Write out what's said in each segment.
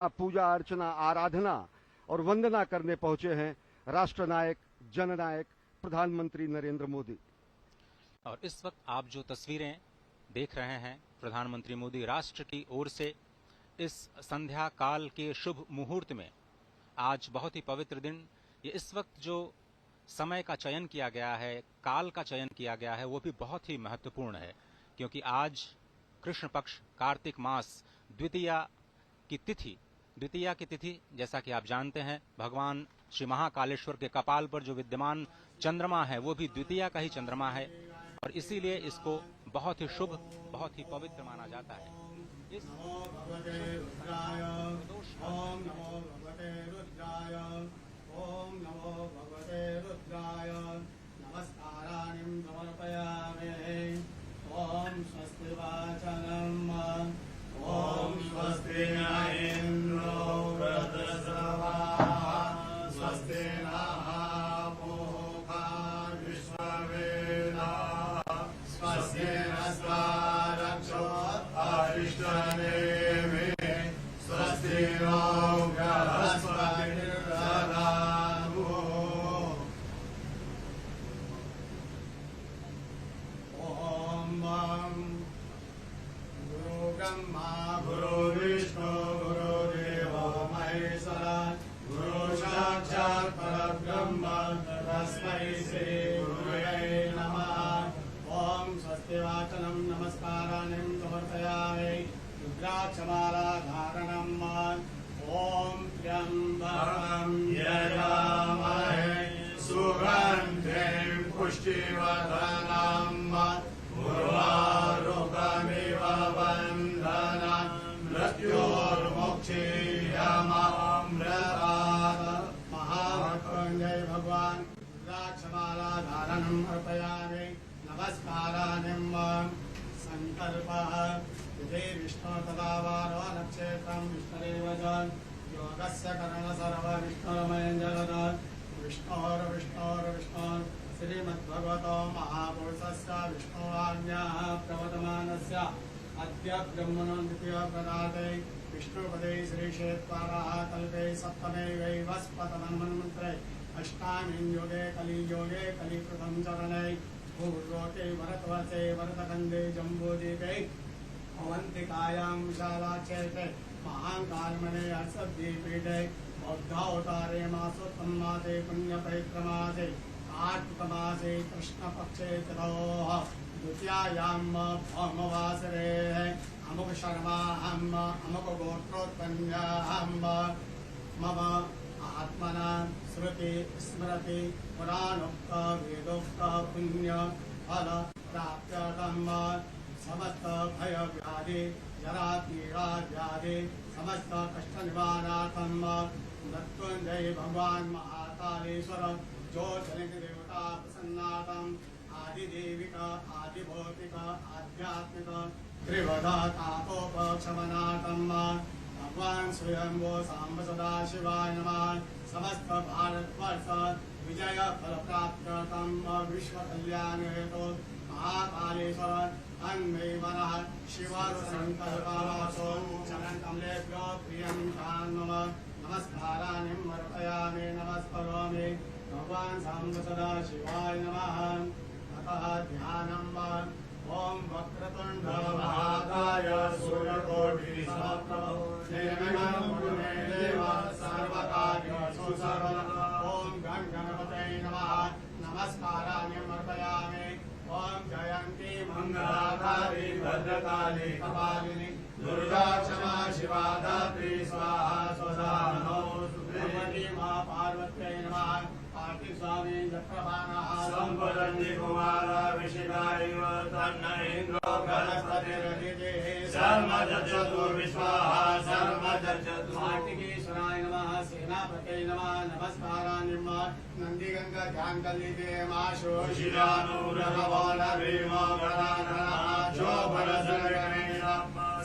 पूजा अर्चना आराधना और वंदना करने पहुंचे हैं राष्ट्र नायक जननायक प्रधानमंत्री नरेंद्र मोदी। और इस वक्त आप जो तस्वीरें देख रहे हैं, प्रधानमंत्री मोदी राष्ट्र की ओर से इस संध्या काल के शुभ मुहूर्त में, आज बहुत ही पवित्र दिन, ये इस वक्त जो समय का चयन किया गया है, काल का चयन किया गया है, वो भी बहुत ही महत्वपूर्ण है, क्योंकि आज कृष्ण पक्ष कार्तिक मास द्वितीया की तिथि जैसा कि आप जानते हैं, भगवान श्री महाकालेश्वर के कपाल पर जो विद्यमान चंद्रमा है वो भी द्वितीया का ही चंद्रमा है, और इसीलिए इसको बहुत ही शुभ, बहुत ही पवित्र माना जाता है। इस ओम नमो भगवते रुद्राय नमस्काराणिं समर्पयामि। ओम स्वस्ति वाचनम् ओम स्वस्ति न इंद्रो वृद्धश्रवाः स्वस्ति नः पूषा विश्ववेदाः स्वस्ति नस्तारक्षो अरिष्टनेमिः स्वस्ति नो बृहस्पतिर्दधातु। ओम ब्रह्मा गुरु विष्णु गुरुदेवो महेश्वरा गुरु साक्षात् परब्रह्म तस्मै श्री गुरवे नमः। ओम स्वस्ति वाचनं नमस्काराणिं समर्पयामि। रुद्राक्षमाला धारणम् ओम त्र्यम्बकं यजामहे सुगन्धिं पुष्टिवर्धनम् उर्वारुकमिव बन्धनान् मृत्योर्मुक्षीयमामृतात्। महामृत्युञ्जय भगवान रुद्राक्षमाला धारणम् अर्पयामि। नमस्काराणिं संकल्पः विधि विष्णु तदा वारो नक्षत्रं विष्णुरेव च योगस्य कर्ण सर्व विष्णुरमयं जगत् विष्णोर्विष्णोर्विष्णो श्रीमद्भगवतो महापुरुषस्य विष्णुवाज्ञाः प्रवर्तमानस्य अद्य ब्रह्मणो द्वितीयप्रदाते विष्णुपदे श्रीक्षेत्राः कल्पे सप्तमे वैवस्पतमन्वन्मन्त्रे अष्टामीं योगे कलियोगे कलिकृतं चरणे भूर्लोके भरतवर्षे भरतखण्डे जम्बूद्वीपे अवन्तिकायां विशालाक्षेत्रे महाकालमणे हर्षद्वीपीठे बौद्धावतारे मासोत्तम मासे पुण्यपवित्रमासे कार्तिकमासे कृष्णपक्षे चतुः द्वितीयायां भौमवासरे अमुक शर्मा अमुक गोत्रोत्पन्नाहं मम आत्मना श्रुति स्मृति पुराणोक्त वेदोक्त पुण्य फल प्राप्त्यर्थं समस्त भय व्याधि जरा पीड़ा व्याधि समस्त कष्ट निवारणार्थं मृत्युंजय भगवान महाकालेश्वर ज्योतिर्लिंग देवता प्रसन्नार्थं आदिदेविक आदिभौतिक आध्यात्मिक त्रिवधा तापोपशमनार्थं भगवान स्वयंभो सांब सदाशिवाय नमः। समस्त भारतवर्ष विजय फल प्राप्त्यर्थं विश्व कल्याण हेतु महाकालेश्वर अन्मे मनः शिवसंकल्पमासो चरणकमलेभ्यो प्रियं मम नमस्काराणिं अर्पयामि। नमस्करोमि भगवान सांब सदाशिवाय नमः। अतः ध्यानम् ओम वक्रतुंड महाकाय सूर्यकोटि समप्रभ निर्विघ्नं कुरु मे देव सर्वकार्येषु सर्वदा। ओम गण गणपतये नमः। नमस्काराणि अर्पयामि। ओम जयंती मंगलाकारि भद्रकाली कपालिनी दुर्गा क्षमा शिवा धात्री स्वाहा स्वधा नमोस्तुते। मां पार्वत्यै नमः। कार्तिक स्वामी चक्रपाणः संवदन्ति कुमार विशिखाइव तन्न इन्द्रो बृहस्पतिरदितिः सर्वजर्चतुर्विश्वाः सर्वजर्चतु। कार्तिकेश्वराय नमः। सेनापतये नमः। नमस्काराणि नंदीगंगा ध्यान कलिते माशो शिरानुरवलभीमो गणाधरः शोभनसुरगणेन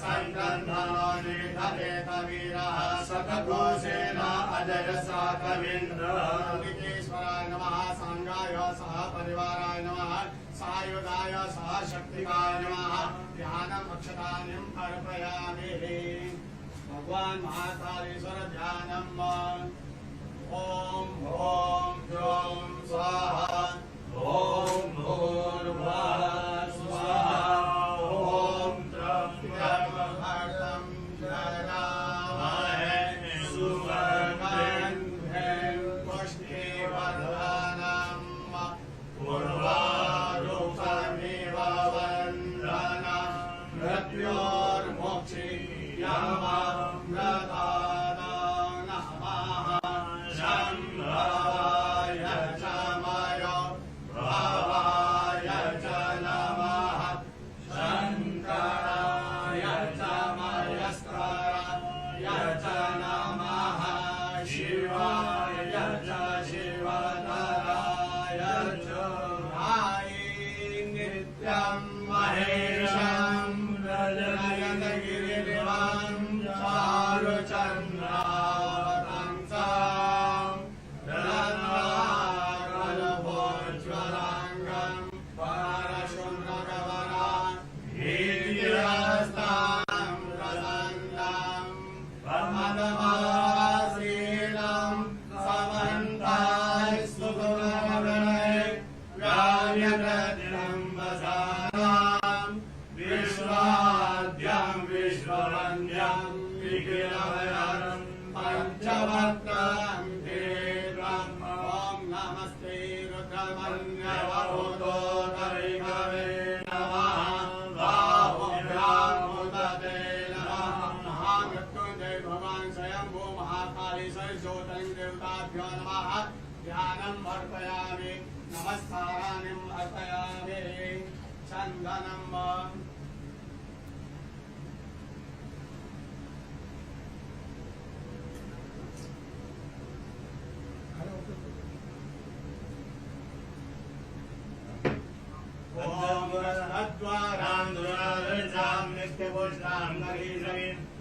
संकन्धनानि धरेत वीरः सकघोषेण अजय साकवीन्द्रः। कार्तिकेश्वराय नमः। सांगाय सह परिवाराय नमः। सायुधाय सह शक्तिकाय नमः। ध्यानम् अक्षतानि अर्पयामि। भगवान महाकालेश्वर ध्यानम् ओम ओम ज्यों स्वाहा ओम भूर्भुवः स्वाहा ओम त्र्यंबकं यजामहे सुगन्धिं पुष्टिवर्धनम् उर्वारुकमिव वन्दनं मृत्योर्मुक्षीयमामृतात् नमः शम्भवाय च मयो भवाय च नमः शङ्कराय च मयस्कराय च नमः शिवाय च शिवतराय च नित्यं महेशं रजनयनगिरिनिवां चारुचन्द्रावतंसं रत्नाकरभोज्ज्वलाङ्गं परशुनगवरान् हीर्यस्तां प्रसन्नं प्रमदमासीनं समन्तास्तुतमगणे व्याम्यप्रतिलम्बसानां विश्वाद्यं विश्ववन्द्यं विकिलभयं पञ्चवक्त्रं तीव्रम् ॐ नमस्ते रुद्रमन्यवभूतोदरिकवे नमः बाहुभ्यामुदते नमः महामृत्युञ्जय भगवान् स्वयंभू महाकालेश्वर ज्योतिर्देवताभ्यो नमः ध्यानम् अर्पयामि नमस्काराणिम् अर्पयामि चन्दनम्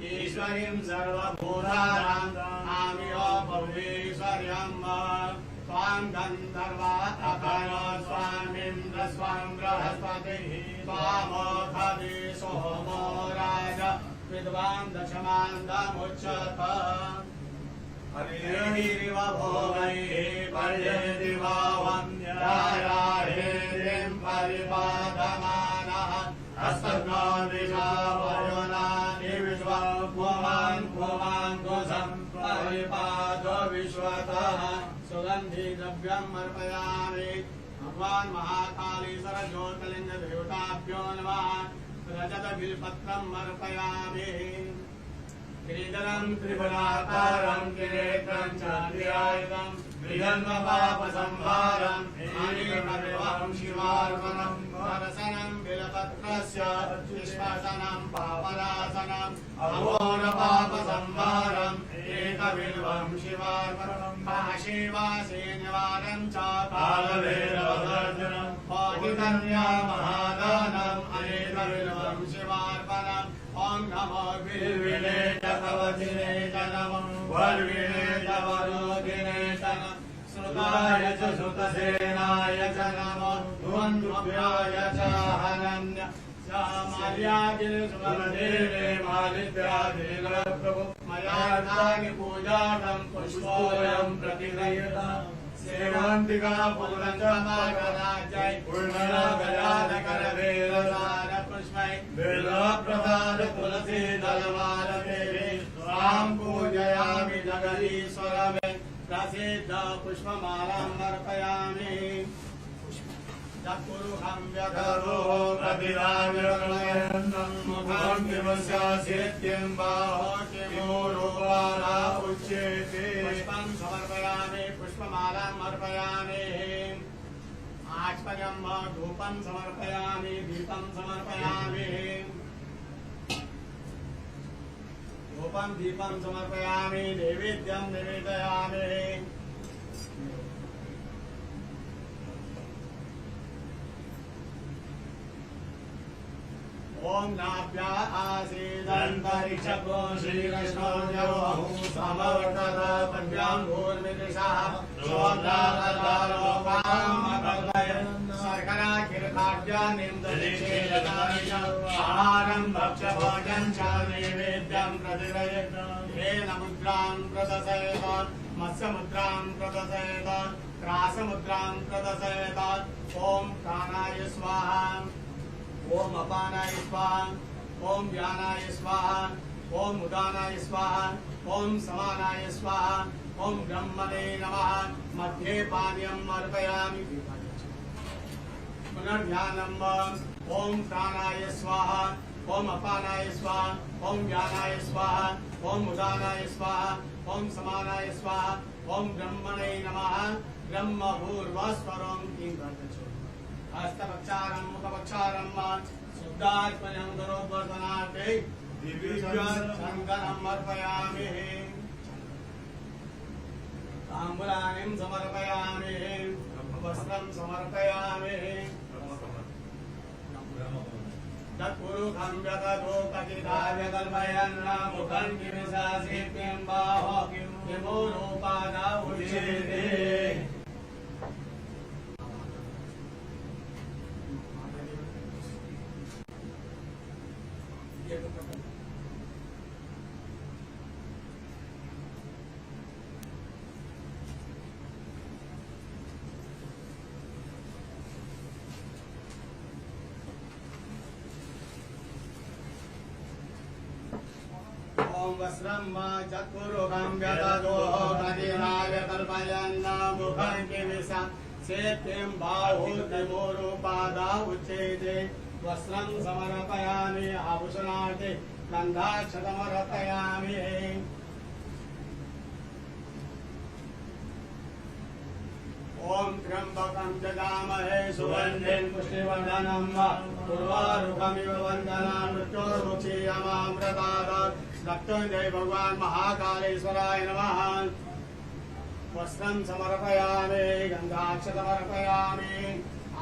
ईश्वरीं सर्वभूतानां आमियो भुवनेश्वर्यं स्वां गन्धर्वा अखनो स्वामिन्द्र स्वां बृहस्पतिः स्वामोऽखदि सोमो राज विद्वान् दशमान्दमुच्यत हरिरिव भोगैः पर्येति वावन्यायाहेरिं परिपादमानः हस्तघ्नो दिशा वरुणानि विश्वभुवान् भुवाङ्कुशं परिपादो विश्वतः सुगन्धि द्रव्यम् अर्पयामि भगवान् महाकालेश्वर ज्योतिर्लिङ्ग देवताभ्यो नमः रजत बिल्पत्रम् अर्पयामि गिरिधरं त्रिभुवनाकारं त्रिनेत्रं चान्द्रियायुधं बृहन्मपापसंहारं अनेकविधं शिवार्पणं वरसनं बिल्पत्रस्य पुष्पसनं पापनाशनम् अघोरपापसंहारम् एकबिल्वं शिवार्पणं काशीवासे निवारणं च कालभैरवमर्दनं पाठितन्या महादानम् अनेकबिल्वं शिवार्पणम् ॐ नमो बिल्विने च कवचिने च नमो वल्विने च वरोधिने च नमः श्रुताय च श्रुतसेनाय च नमो ध्वन्द्रुभ्याय च हनन्य माल्यागिरिस्वरदेवे मालिद्यादिप्रभु मया नागि पूजातं पुष्पोऽयं प्रतिगृह्यता सेवान्तिका पूर्णचमागराजै पूर्णरागराजकरवेलसार पुष्पै बिल्वप्रसाद तुलसी दलमालदेवी त्वां पूजयामि जगदीश्वरमे प्रसिद्ध पुष्पमालाम् अर्पयामि चतुर्हं व्यधरो प्रतिराजगणयन्तं मुखं किमस्यासित्यं बाहो किमूरुपाला उच्यते पुष्पं समर्पयामि पुष्पमालाम् अर्पयामि आचमनं धूपं समर्पयामि दीपं समर्पयामि धूपं दीपं समर्पयामि नैवेद्यं निवेदयामि ओम नाभ्या आसीदन्तरिक्षको श्रीकृष्णो जवहु समवर्तत पद्भ्यां भूर्मिदृशः शोभ्राकल्पलोकाम् अकल्पयन् शर्कराकीर्ताढ्यानिं दधिषे जगानिशम् आहारं भक्ष्यभोजनं च नैवेद्यं प्रतिदयेत् येन मुद्रां प्रदर्शयेत् मत्स्यमुद्रां प्रदर्शयेत् त्रासमुद्रां प्रदर्शयेत् ॐ प्राणाय स्वाहा ॐ अपानाय स्वाहा ॐ व्यानाय स्वाहा ॐ उदानाय स्वाहा ॐ समानाय स्वाहा ॐ ब्रह्मणे नमः मध्ये पानीयम् अर्पयामि पुनर्ध्यानम् ॐ प्राणाय स्वाहा ॐ अपानाय स्वाहा ॐ व्यानाय स्वाहा ॐ उदानाय स्वाहा ॐ समानाय स्वाहा ॐ ब्रह्मणे नमः ब्रह्मभूर्वस्वरं हस्तपक्षारं मुखपक्षारं शुद्धात्मनं गुरोद्वर्धनार्थे दिव्यचन्दनम् अर्पयामि ताम्बूलानिं समर्पयामि वस्त्रं समर्पयामि तत्पुरुषं व्यततो कथिताय कल्पयन् मुखं किमिशासित्यं बाहो किमो रूपादा उच्यते ॐ वस्त्रं चतुर्मुखं व्यदतो कथिताय कल्पयन् मुखं किमिशासित्यं बाहो किमो रूपादा उच्यते वस्त्रं समर्पयामि आभूषणार्थे गन्धाक्षतमर्पयामि ॐ त्र्यम्बकं यजामहे सुगन्धिं पुष्टिवर्धनं उर्वारुकमिव वन्दनान् मृत्योर्मुक्षीयमामृतात् रक्तञ्जय भगवान् महाकालेश्वराय नमः वस्त्रं समर्पयामि गन्धाक्षतमर्पयामि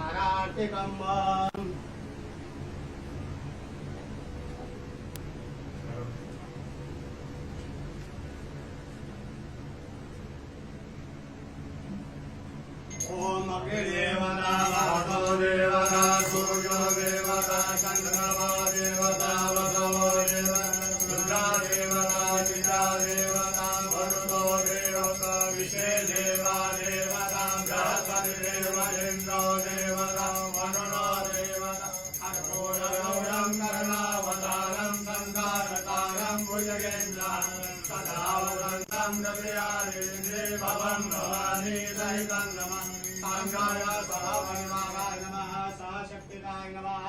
आरार्तिकम् ॐ अग्निदेवता वातो देवता सूर्यो देवता चन्द्रमा देवता वसवो देवता रुद्रा देवता चिता देवता वरुणो देवता विषे देवा देवता बृहस्पति देव इन्द्रो देवता वरुणो देवता अर्कोणगौरं कर्णावतारं सन्धारतारं भुजगेन्द्रं सदा वदन्तं हृदयारेन्द्रे भवं भवानी सहितं नमः साङ्गाय सहापरिवाराय नमः सहशक्तिकाय नमः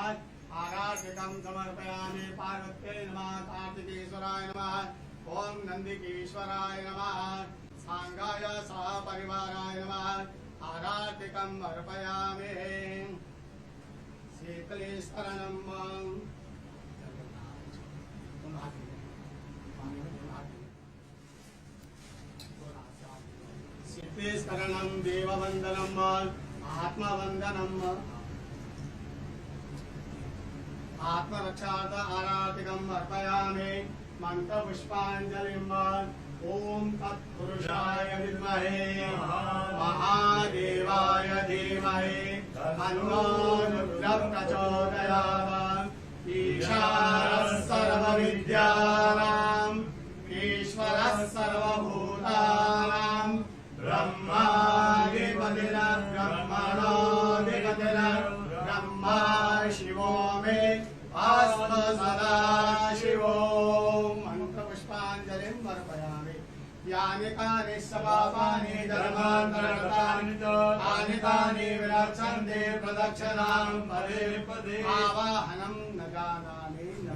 आराधितं समर्पयामि पार्वत्यै नमः कार्तिकेश्वराय नमः ॐ नन्दिकेश्वराय नमः साङ्गाय सहापरिवाराय नमः आराधिकम् अर्पयामि शीतलेश्वरणम् शीतलेश्वरणं देववन्दनम् आत्मवन्दनम् आत्मरक्षार्थ आराधिकम् अर्पयामि मन्त्रपुष्पाञ्जलिम् ॐ तत्पुरुषाय विद्महे महादेवाय धीमहि तन्नो रुद्रः प्रचोदयात् ईशानः सर्वविद्यानाम् ईश्वरः सर्वभूतानां ब्रह्माधिपतिर्ब्रह्मणोऽधिपतिर् ब्रह्मा शिवो मे अस्म सदा शिवो मन्त्रपुष्पाञ्जलिं समर्पयामि यानि कानि पापानि धर्मान्तरकृतानि तानि तानि विरक्षन्ते प्रदक्षिणां पदे पदे आवाहनं न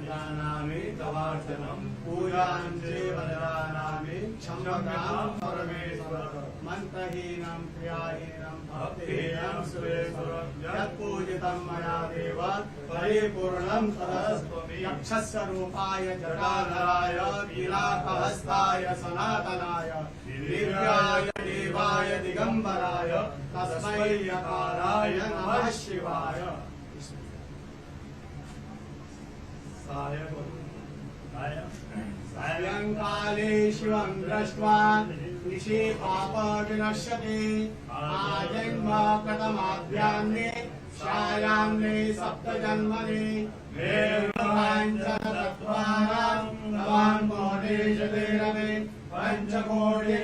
जानामि तवार्चनं पूजां चैव न जानामि क्षम्यतां परमेश्वर मन्त्रहीनं क्रियाहीनं भक्तिहीनं सुरेश्वर यत्पूजितं मया देव परिपूर्णं तदस्तु यक्षस्य रूपाय जटाधराय वीराकहस्ताय सनातनाय दिव्याय देवाय दिगंबराय तस्मै यकाराय नमः शिवाय सायंकाले शिवं दृष्ट्वा निशि पाप विनश्यति आजन्म प्रथमाध्याये शायान्ने सप्तजन्मनि निर्वाञ्चनतत्त्वानां भवान्मोदेशदेरवे पञ्चकोटिनमस्कारां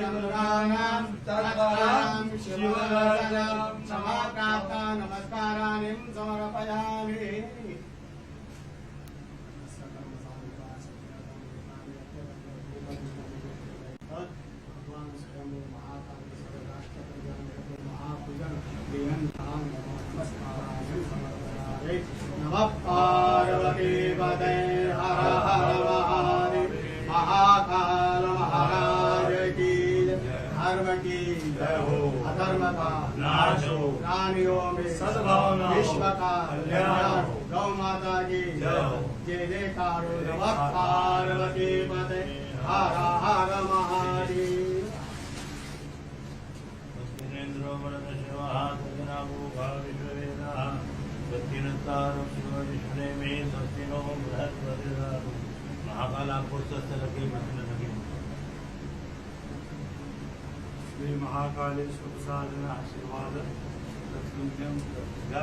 तत्त्वां शिवदर्शनं समाप्राप्ता नमस्काराणि समर्पयामि। नमः पार्वती पते हर हर महादेव। महाकाल महाराज की धर्म की जय हो, अधर्म का नाश हो, प्राणियों में सद्भावना, विश्व का कल्याण हो, गौ माता की जय हो, जय जयकार हो। नमः पार्वती पते हर हर महादेव। श्री महाकालेश्वर प्रसाद आशीर्वाद जय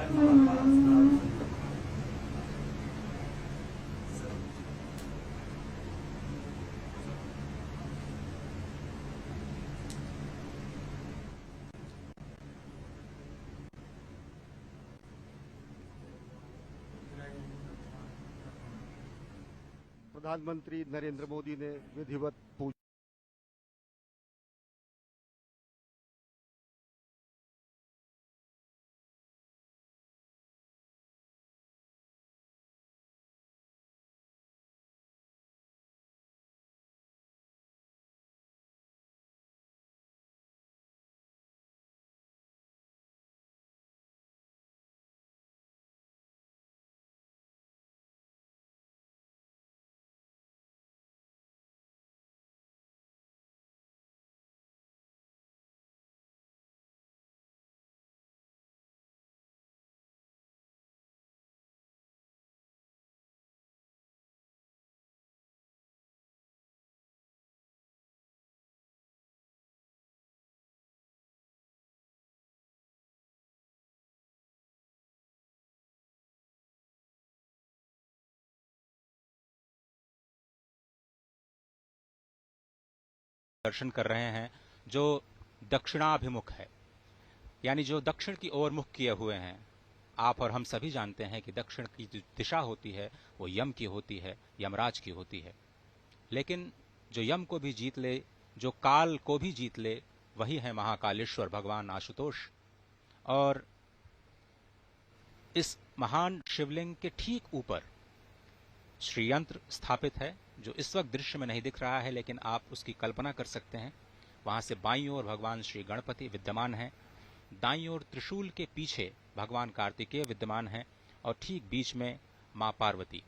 महाकाल। प्रधानमंत्री नरेंद्र मोदी ने विधिवत पूजा दर्शन कर रहे हैं जो दक्षिणाभिमुख है, यानी जो दक्षिण की ओर मुख किए हुए हैं। आप और हम सभी जानते हैं कि दक्षिण की जो दिशा होती है वो यम की होती है, यमराज की होती है। लेकिन जो यम को भी जीत ले, जो काल को भी जीत ले, वही है महाकालेश्वर भगवान आशुतोष। और इस महान शिवलिंग के ठीक ऊपर श्रीयंत्र स्थापित है, जो इस वक्त दृश्य में नहीं दिख रहा है, लेकिन आप उसकी कल्पना कर सकते हैं। वहां से बाईं ओर भगवान श्री गणपति विद्यमान हैं, दाईं ओर त्रिशूल के पीछे भगवान कार्तिकेय विद्यमान हैं, और ठीक बीच में मां पार्वती।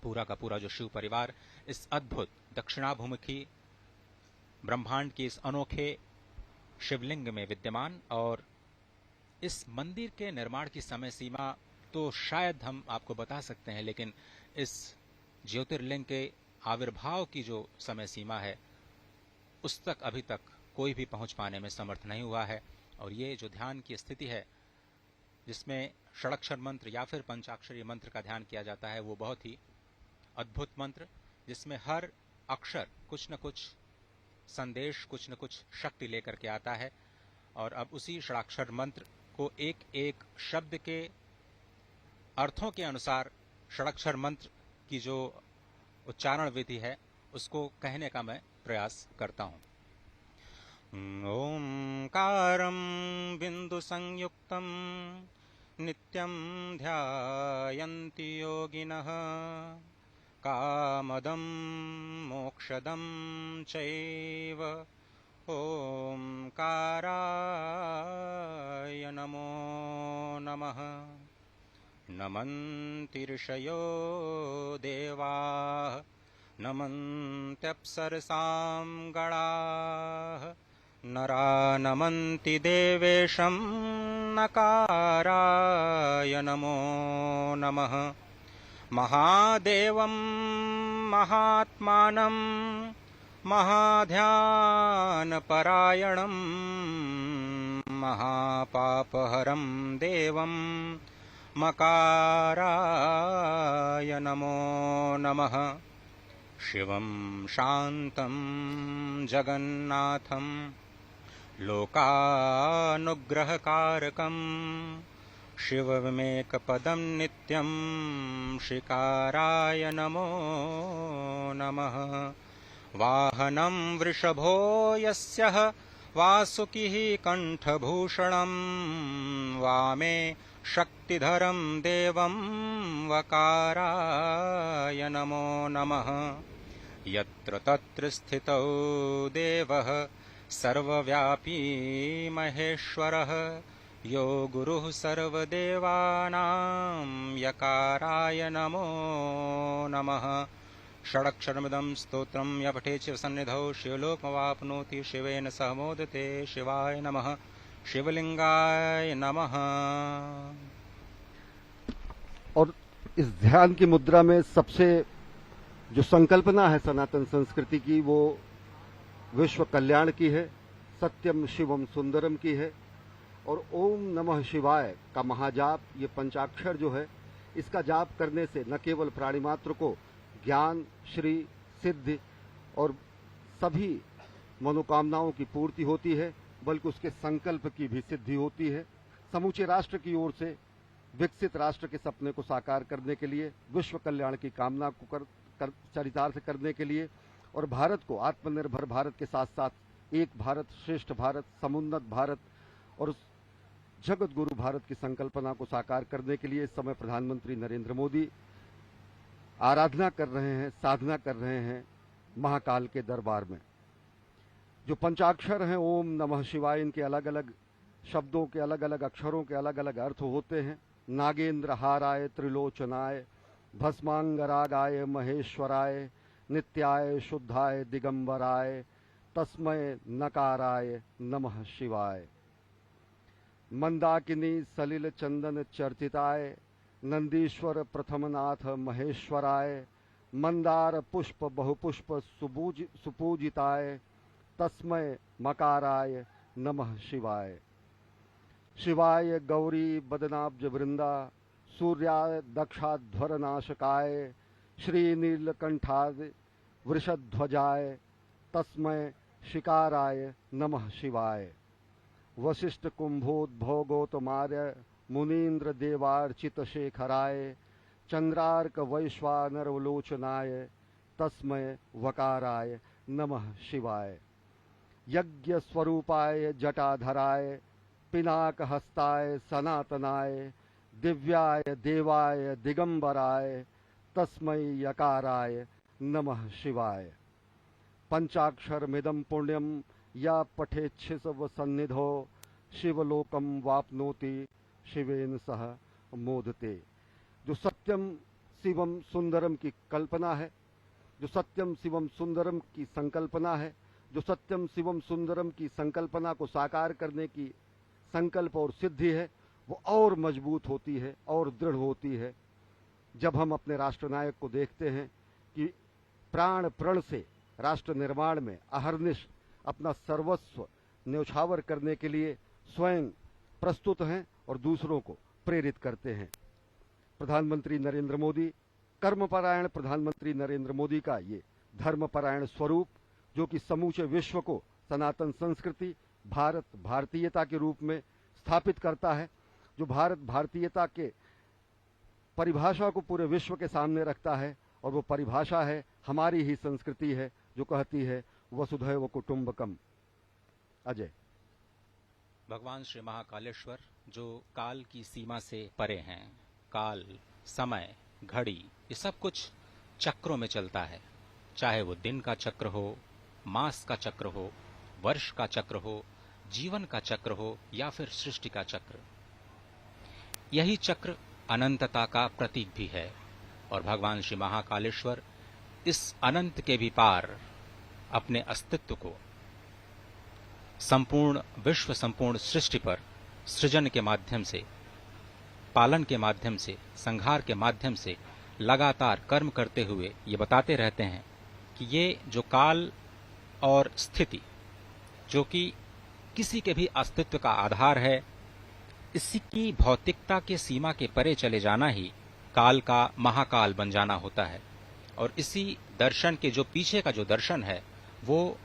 पूरा का पूरा जो शिव परिवार इस अद्भुत दक्षिणाभिमुखी ब्रह्मांड के इस अनोखे शिवलिंग में विद्यमान। और इस मंदिर के निर्माण की समय सीमा तो शायद हम आपको बता सकते हैं, लेकिन इस ज्योतिर्लिंग के आविर्भाव की जो समय सीमा है उस तक अभी तक कोई भी पहुंच पाने में समर्थ नहीं हुआ है। और ये जो ध्यान की स्थिति है, जिसमें षडाक्षर मंत्र या फिर पंचाक्षरी मंत्र का ध्यान किया जाता है, वो बहुत ही अद्भुत मंत्र, जिसमें हर अक्षर कुछ न कुछ संदेश, कुछ न कुछ शक्ति लेकर के आता है। और अब उसी षडाक्षर मंत्र को एक एक शब्द के अर्थों के अनुसार षडाक्षर मंत्र की जो उच्चारण विधि है उसको कहने का मैं प्रयास करता हूं। ओंकारं बिंदु संयुक्तं नित्यं ध्यायन्ति योगिनः कामदं मोक्षदं चैव ओंकाराय नमो नमः। नमन्ति ऋषयो देवाः नमन्त्यप्सरसां गणाः नरा नमन्ति देवेशं नकाराय नमो नमः। महादेवं महात्मानं महाध्यानपरायणं महापापहरं देवं मकाराय नमो नमः। शिवं शान्तं जगन्नाथं लोकानुग्रहकारकं शिवमेकपदं नित्यं शिकाराय नमो नमः। वाहनं वृषभो यस्यः वासुकिः कण्ठभूषणं वामे शक्तिधरं देवं वकाराय नमो नमः। यत्र तत्र स्थितौ देवः सर्वव्यापी महेश्वरः यो गुरुः सर्वदेवानां यकाराय नमो नमः। षडक्षरमिदं स्तोत्रं य पठेत् शिवसन्निधौ शिवलोकमवाप्नोति शिवेन सह मोदते। शिवाय नमः। शिवलिंगाय नमः। और इस ध्यान की मुद्रा में सबसे जो संकल्पना है सनातन संस्कृति की, वो विश्व कल्याण की है, सत्यम शिवम सुंदरम की है। और ओम नमः शिवाय का महाजाप, ये पंचाक्षर जो है, इसका जाप करने से न केवल प्राणी मात्र को ज्ञान, श्री, सिद्धि और सभी मनोकामनाओं की पूर्ति होती है, बल्कि उसके संकल्प की भी सिद्धि होती है। समूचे राष्ट्र की ओर से विकसित राष्ट्र के सपने को साकार करने के लिए, विश्व कल्याण की कामना को चरितार्थ करने के लिए और भारत को आत्मनिर्भर भारत के साथ साथ एक भारत श्रेष्ठ भारत, समुन्नत भारत और जगत गुरु भारत की संकल्पना को साकार करने के लिए इस समय प्रधानमंत्री नरेंद्र मोदी आराधना कर रहे हैं, साधना कर रहे हैं महाकाल के दरबार में। जो पंचाक्षर हैं ओम नमः शिवाय, इनके अलग अलग शब्दों के, अलग अलग अक्षरों के अलग अलग अर्थ होते हैं। नागेंद्र हाराय त्रिलोचनाय भस्मांगरागाय महेश्वराय नित्याय शुद्धाय दिगंबराय तस्मय नकाराय नमः शिवाय। मंदाकिनी सलिल चंदन चर्चिताय नंदीश्वर प्रथमनाथ महेश्वराय मंदार पुष्प बहुपुष्प सुपूजिताय तस्मय मकाराय नमः शिवाय। शिवाय गौरी बदनाब्ज वृंदा सूर्याय दक्षाध्वर नाशकाय श्रीनीलकंठाय वृषध्वजाय तस्मय शिकाराय नमः शिवाय। वशिष्ठ कुंभोद्भोगोतमार्य मुनीन्द्र देवार्चित शेखराय चंद्रार्क वैश्वानरवलोचनाय तस्मय वकाराय नमः शिवाय। यज्ञ स्वरूपाय जटाधराय पिनाक हस्ताय सनातनाय दिव्याय देवाय दिगंबराय तस्मै यकाराय नमः शिवाय। पंचाक्षरमिदं पुण्यं या पठेच्छिसव सन्निधो शिवलोकम वाप्नोति शिवेन सह मोदते। जो सत्यम शिवम सुंदरम की कल्पना है, जो सत्यम शिवम सुंदरम की संकल्पना है, जो सत्यम शिवम सुंदरम की संकल्पना को साकार करने की संकल्प और सिद्धि है, वो और मजबूत होती है और दृढ़ होती है जब हम अपने राष्ट्रनायक को देखते हैं कि प्राण प्रण से राष्ट्र निर्माण में अहर्निश अपना सर्वस्व न्यौछावर करने के लिए स्वयं प्रस्तुत हैं और दूसरों को प्रेरित करते हैं। प्रधानमंत्री नरेंद्र मोदी, कर्मपरायण प्रधानमंत्री नरेंद्र मोदी का ये धर्मपरायण स्वरूप, जो कि समूचे विश्व को सनातन संस्कृति, भारत भारतीयता के रूप में स्थापित करता है, जो भारत भारतीयता के परिभाषा को पूरे विश्व के सामने रखता है, और वो परिभाषा है हमारी ही संस्कृति है, जो कहती है वसुधैव कुटुंबकम। अजय। भगवान श्री महाकालेश्वर जो काल की सीमा से परे हैं, काल, समय, घड़ी, ये सब कुछ चक्रों में चलता है, चाहे वो दिन का चक्र हो, मास का चक्र हो, वर्ष का चक्र हो, जीवन का चक्र हो या फिर सृष्टि का चक्र। यही चक्र अनंतता का प्रतीक भी है और भगवान श्री महाकालेश्वर इस अनंत के भी पार अपने अस्तित्व को संपूर्ण विश्व, संपूर्ण सृष्टि पर सृजन के माध्यम से, पालन के माध्यम से, संहार के माध्यम से लगातार कर्म करते हुए ये बताते रहते हैं कि ये जो काल और स्थिति, जो कि किसी के भी अस्तित्व का आधार है, इसी की भौतिकता के सीमा के परे चले जाना ही काल का महाकाल बन जाना होता है। और इसी दर्शन के जो पीछे का जो दर्शन है वो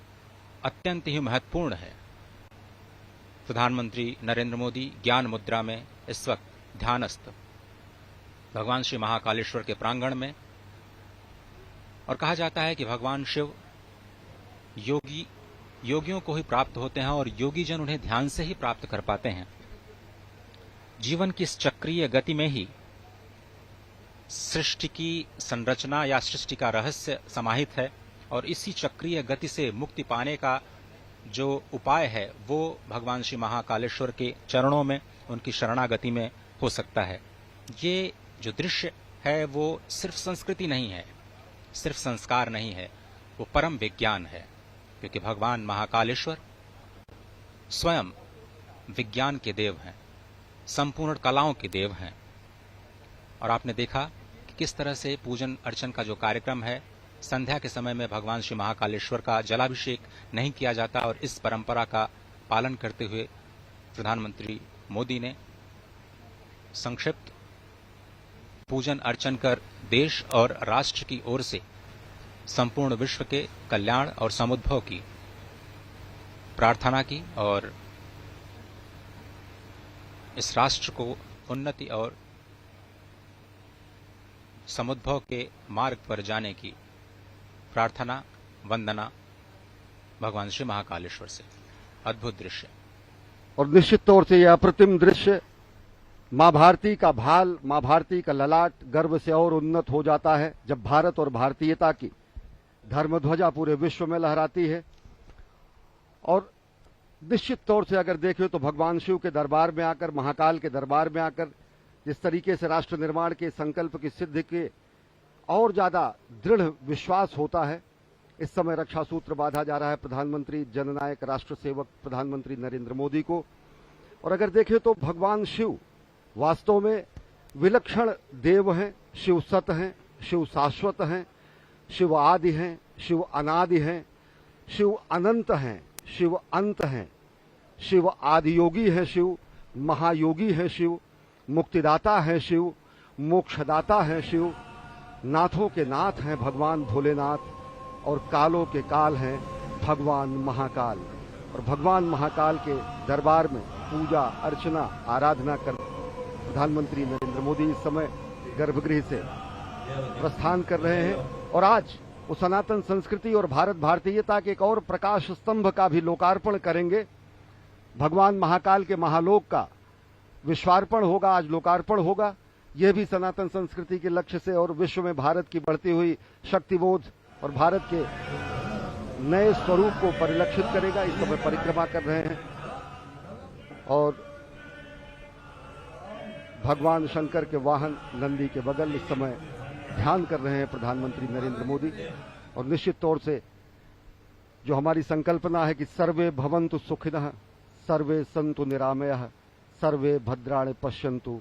अत्यंत ही महत्वपूर्ण है। प्रधानमंत्री नरेंद्र मोदी ज्ञान मुद्रा में इस वक्त ध्यानस्थ भगवान श्री महाकालेश्वर के प्रांगण में, और कहा जाता है कि भगवान शिव योगियों को ही प्राप्त होते हैं और योगी जन उन्हें ध्यान से ही प्राप्त कर पाते हैं। जीवन की इस चक्रीय गति में ही सृष्टि की संरचना या सृष्टि का रहस्य समाहित है, और इसी चक्रीय गति से मुक्ति पाने का जो उपाय है वो भगवान श्री महाकालेश्वर के चरणों में, उनकी शरणागति में हो सकता है। ये जो दृश्य है वो सिर्फ संस्कृति नहीं है, सिर्फ संस्कार नहीं है, वो परम विज्ञान है, क्योंकि भगवान महाकालेश्वर स्वयं विज्ञान के देव हैं, संपूर्ण कलाओं के देव हैं। और आपने देखा कि किस तरह से पूजन अर्चन का जो कार्यक्रम है, संध्या के समय में भगवान श्री महाकालेश्वर का जलाभिषेक नहीं किया जाता, और इस परंपरा का पालन करते हुए प्रधानमंत्री मोदी ने संक्षिप्त पूजन अर्चन कर देश और राष्ट्र की ओर से संपूर्ण विश्व के कल्याण और समुद्भव की प्रार्थना की, और इस राष्ट्र को उन्नति और समुद्भव के मार्ग पर जाने की प्रार्थना, वंदना भगवान श्री महाकालेश्वर से। अद्भुत दृश्य। और निश्चित तौर से यह अप्रतिम दृश्य मां भारती का भाल, मां भारती का ललाट गर्व से और उन्नत हो जाता है जब भारत और भारतीयता की धर्म ध्वजा पूरे विश्व में लहराती है। और निश्चित तौर से अगर देखें तो भगवान शिव के दरबार में आकर, महाकाल के दरबार में आकर जिस तरीके से राष्ट्र निर्माण के संकल्प की सिद्धि के और ज्यादा दृढ़ विश्वास होता है। इस समय रक्षा सूत्र बांधा जा रहा है प्रधानमंत्री जननायक राष्ट्र सेवक प्रधानमंत्री नरेंद्र मोदी को। और अगर देखें तो भगवान शिव वास्तव में विलक्षण देव हैं, शिव सत हैं, शिव शाश्वत हैं, शिव आदि हैं, शिव अनादि हैं, शिव अनंत हैं, शिव अंत हैं, शिव आदि योगी है, शिव महायोगी है, शिव मुक्तिदाता है, शिव मोक्षदाता है, शिव नाथों के नाथ हैं भगवान भोलेनाथ, और कालों के काल हैं भगवान महाकाल। और भगवान महाकाल के दरबार में पूजा अर्चना आराधना कर प्रधानमंत्री नरेंद्र मोदी इस समय गर्भगृह से प्रस्थान कर रहे हैं। और आज वो सनातन संस्कृति और भारत भारतीयता के एक और प्रकाश स्तंभ का भी लोकार्पण करेंगे। भगवान महाकाल के महालोक का विश्वार्पण होगा, आज लोकार्पण होगा। यह भी सनातन संस्कृति के लक्ष्य से और विश्व में भारत की बढ़ती हुई शक्तिबोध और भारत के नए स्वरूप को परिलक्षित करेगा। इस समय परिक्रमा कर रहे हैं और भगवान शंकर के वाहन नंदी के बगल इस समय ध्यान कर रहे हैं प्रधानमंत्री नरेंद्र मोदी। और निश्चित तौर से जो हमारी संकल्पना है कि सर्वे भवन्तु सुखिनः, सर्वे सन्तु निरामयः, सर्वे भद्राणि पश्यन्तु,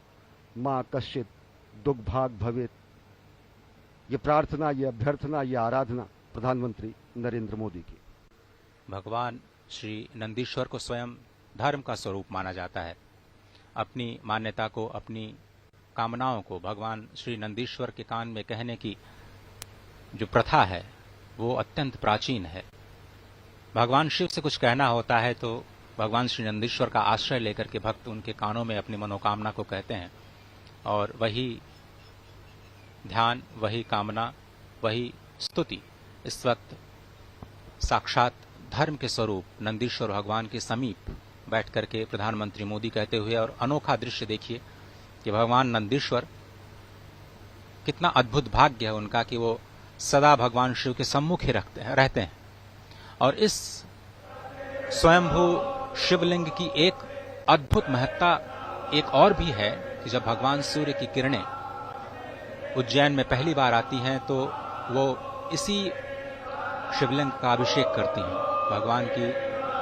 मां कश्चित् दुर्भाग् भवेत्, ये प्रार्थना, ये अभ्यर्थना, ये आराधना प्रधानमंत्री नरेंद्र मोदी की। भगवान श्री नंदीश्वर को स्वयं धर्म का स्वरूप माना जाता है। अपनी मान्यता को, अपनी कामनाओं को भगवान श्री नंदीश्वर के कान में कहने की जो प्रथा है वो अत्यंत प्राचीन है। भगवान शिव से कुछ कहना होता है तो भगवान श्री नंदीश्वर का आश्रय लेकर के भक्त उनके कानों में अपनी मनोकामना को कहते हैं, और वही ध्यान, वही कामना, वही स्तुति इस वक्त साक्षात धर्म के स्वरूप नंदीश्वर भगवान के समीप बैठ करके प्रधानमंत्री मोदी कहते हुए। और अनोखा दृश्य देखिए कि भगवान नंदीश्वर, कितना अद्भुत भाग्य है उनका कि वो सदा भगवान शिव के सम्मुख ही रहते हैं। और इस स्वयंभू शिवलिंग की एक अद्भुत महत्ता एक और भी है कि जब भगवान सूर्य की किरणें उज्जैन में पहली बार आती हैं तो वो इसी शिवलिंग का अभिषेक करती हैं।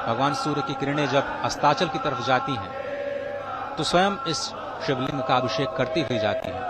भगवान सूर्य की किरणें जब अस्ताचल की तरफ जाती हैं तो स्वयं इस शिवलिंग का अभिषेक करती हुई जाती हैं।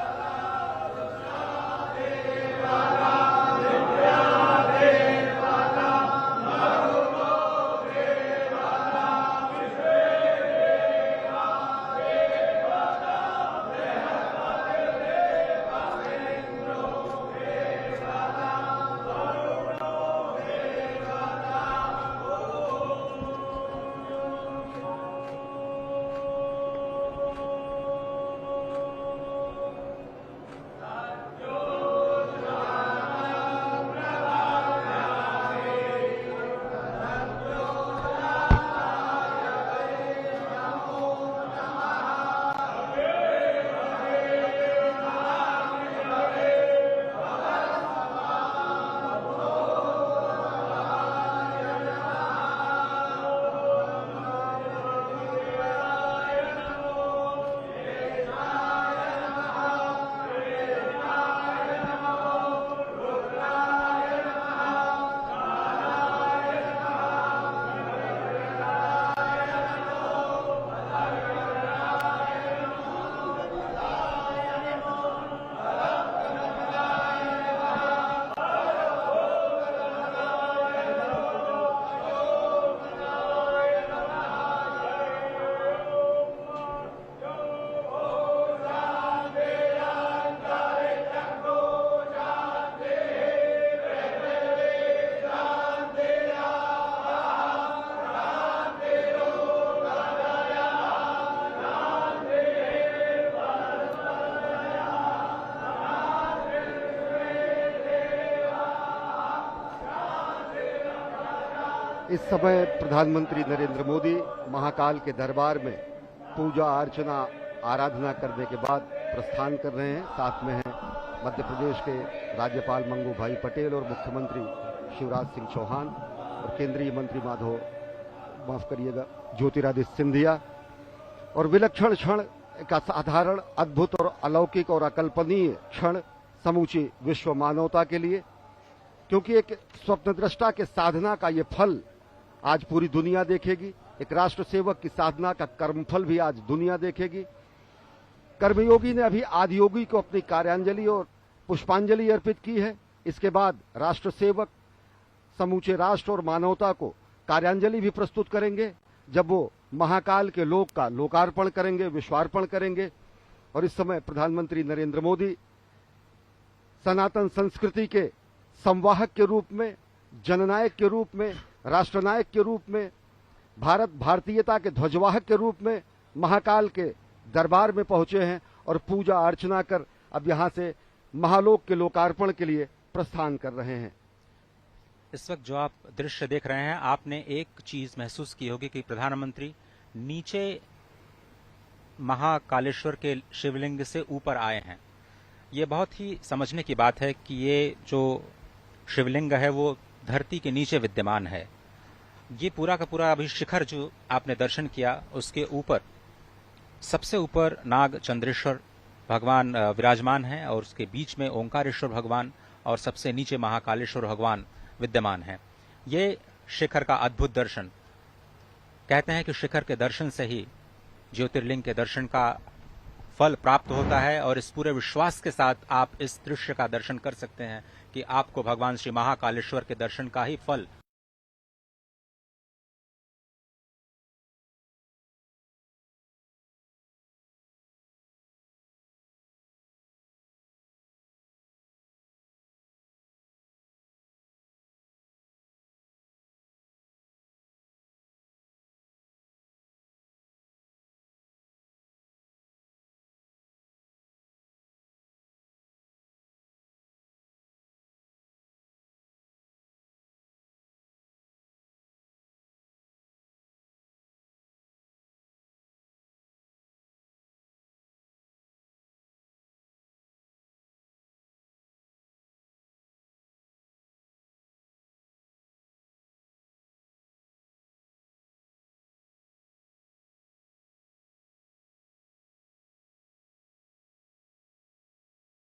इस समय प्रधानमंत्री नरेंद्र मोदी महाकाल के दरबार में पूजा अर्चना आराधना करने के बाद प्रस्थान कर रहे हैं। साथ में हैं मध्य प्रदेश के राज्यपाल मंगू भाई पटेल और मुख्यमंत्री शिवराज सिंह चौहान और केंद्रीय मंत्री ज्योतिरादित्य सिंधिया। और विलक्षण क्षण, एक असाधारण, अद्भुत और अलौकिक और अकल्पनीय क्षण समूची विश्व मानवता के लिए, क्योंकि एक स्वप्नद्रष्टा के साधना का ये फल आज पूरी दुनिया देखेगी। एक राष्ट्र सेवक की साधना का कर्मफल भी आज दुनिया देखेगी। कर्मयोगी ने अभी आदियोगी को अपनी कार्यांजलि और पुष्पांजलि अर्पित की है। इसके बाद राष्ट्र सेवक समूचे राष्ट्र और मानवता को कार्यांजलि भी प्रस्तुत करेंगे, जब वो महाकाल के लोक का लोकार्पण करेंगे, विश्वार्पण करेंगे। और इस समय प्रधानमंत्री नरेंद्र मोदी सनातन संस्कृति के संवाहक के रूप में, जननायक के रूप में, राष्ट्रनायक के रूप में, भारतीयता के ध्वजवाहक के रूप में महाकाल के दरबार में पहुंचे हैं और पूजा अर्चना कर अब यहां से महालोक के लोकार्पण के लिए प्रस्थान कर रहे हैं। इस वक्त जो आप दृश्य देख रहे हैं, आपने एक चीज महसूस की होगी कि प्रधानमंत्री नीचे महाकालेश्वर के शिवलिंग से ऊपर आए हैं। ये बहुत ही समझने की बात है कि ये जो शिवलिंग है वो धरती के नीचे विद्यमान है। ये पूरा का पूरा अभी शिखर जो आपने दर्शन किया, उसके ऊपर सबसे ऊपर नाग चंद्रेश्वर भगवान विराजमान हैं और उसके बीच में ओंकारेश्वर भगवान और सबसे नीचे महाकालेश्वर भगवान विद्यमान है। ये शिखर का अद्भुत दर्शन, कहते हैं कि शिखर के दर्शन से ही ज्योतिर्लिंग के दर्शन का फल प्राप्त होता है। और इस पूरे विश्वास के साथ आप इस दृश्य का दर्शन कर सकते हैं कि आपको भगवान श्री महाकालेश्वर के दर्शन का ही फल